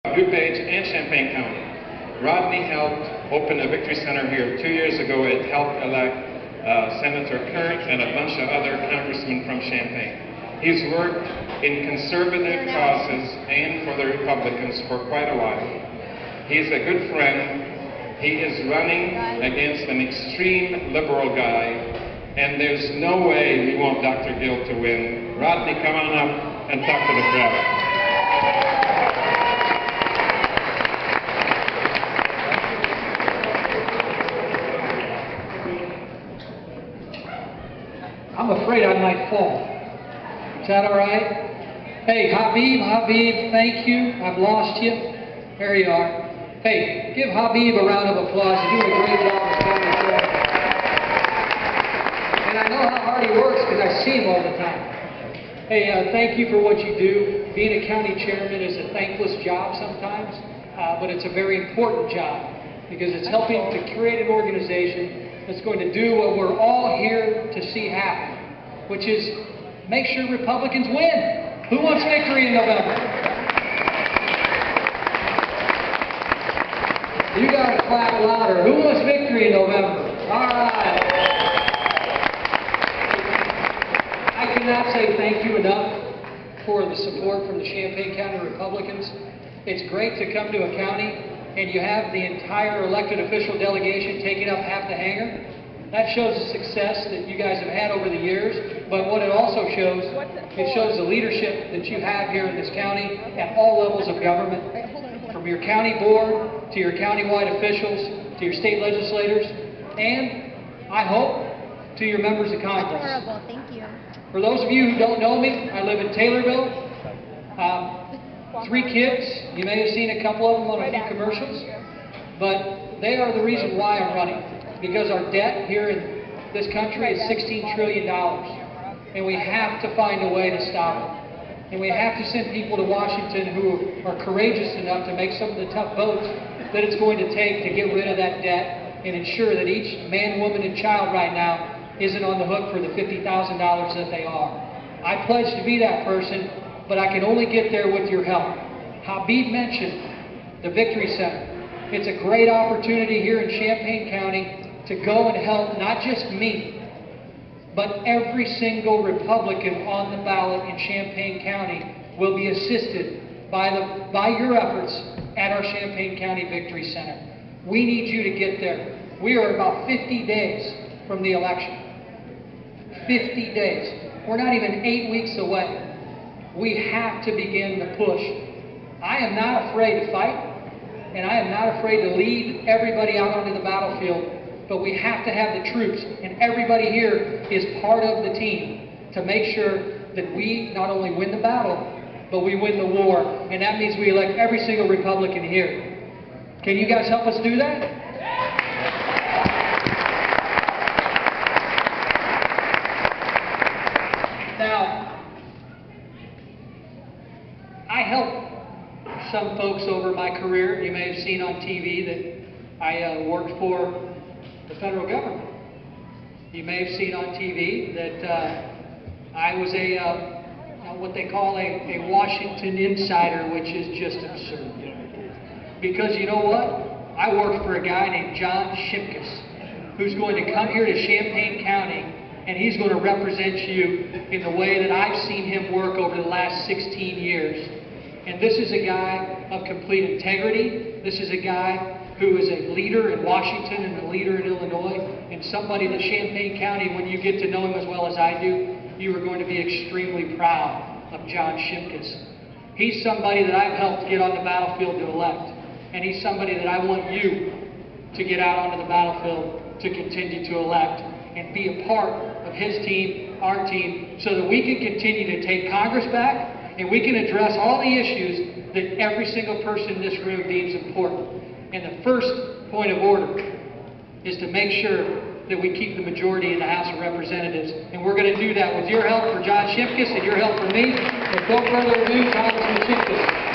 DuPage and Champaign County. Rodney helped open a Victory Center here 2 years ago. It helped elect Senator Kirk and a bunch of other congressmen from Champaign. He's worked in conservative causes and for the Republicans for quite a while. He's a good friend. He is running against an extreme liberal guy, and there's no way we want Dr. Gill to win. Rodney, come on up and talk to the crowd. I'm afraid I might fall. Is that all right? Hey, Habib, thank you. I've lost you. There you are. Hey, give Habib a round of applause. You're doing a great job as county chairman. And I know how hard he works because I see him all the time. Hey, thank you for what you do. Being a county chairman is a thankless job sometimes, but it's a very important job because it's helping to create an organization that's going to do what we're all here to see happen, which is make sure Republicans win. Who wants victory in November? You got to clap louder. Who wants victory in November? All right. I cannot say thank you enough for the support from the Champaign County Republicans. It's great to come to a county and you have the entire elected official delegation taking up half the hangar. That shows the success that you guys have had over the years, but what it also shows, it shows the leadership that you have here in this county at all levels of government, from your county board, to your county-wide officials, to your state legislators, and, I hope, to your members of Congress. That's horrible, thank you. For those of you who don't know me, I live in Taylorville. 3 kids. You may have seen a couple of them on a few commercials, but they are the reason why I'm running. Because our debt here in this country is $16 trillion, and we have to find a way to stop it. And we have to send people to Washington who are courageous enough to make some of the tough votes that it's going to take to get rid of that debt and ensure that each man, woman, and child right now isn't on the hook for the $50,000 that they are. I pledge to be that person, but I can only get there with your help. Habib mentioned the Victory Center. It's a great opportunity here in Champaign County to go and help not just me, but every single Republican on the ballot in Champaign County will be assisted by your efforts at our Champaign County Victory Center. We need you to get there. We are about 50 days from the election. 50 days. We're not even 8 weeks away. We have to begin the push. I am not afraid to fight, and I am not afraid to lead everybody out onto the battlefield, but we have to have the troops, and everybody here is part of the team to make sure that we not only win the battle, but we win the war, and that means we elect every single Republican here. Can you guys help us do that? Now, I helped some folks over my career. You may have seen on TV that I worked for the federal government. You may have seen on TV that I was what they call a Washington insider, which is just absurd. Because you know what? I worked for a guy named John Shimkus, who's going to come here to Champaign County, and he's going to represent you in the way that I've seen him work over the last 16 years. And this is a guy of complete integrity. This is a guy who is a leader in Washington and a leader in Illinois, and somebody that Champaign County, when you get to know him as well as I do, you are going to be extremely proud of John Shimkus. He's somebody that I've helped get on the battlefield to elect, and he's somebody that I want you to get out onto the battlefield to continue to elect and be a part of his team, our team, so that we can continue to take Congress back and we can address all the issues that every single person in this room deems important. And the first point of order is to make sure that we keep the majority in the House of Representatives. And we're going to do that with your help for John Shimkus and your help for me. With no further ado, Congressman Shimkus.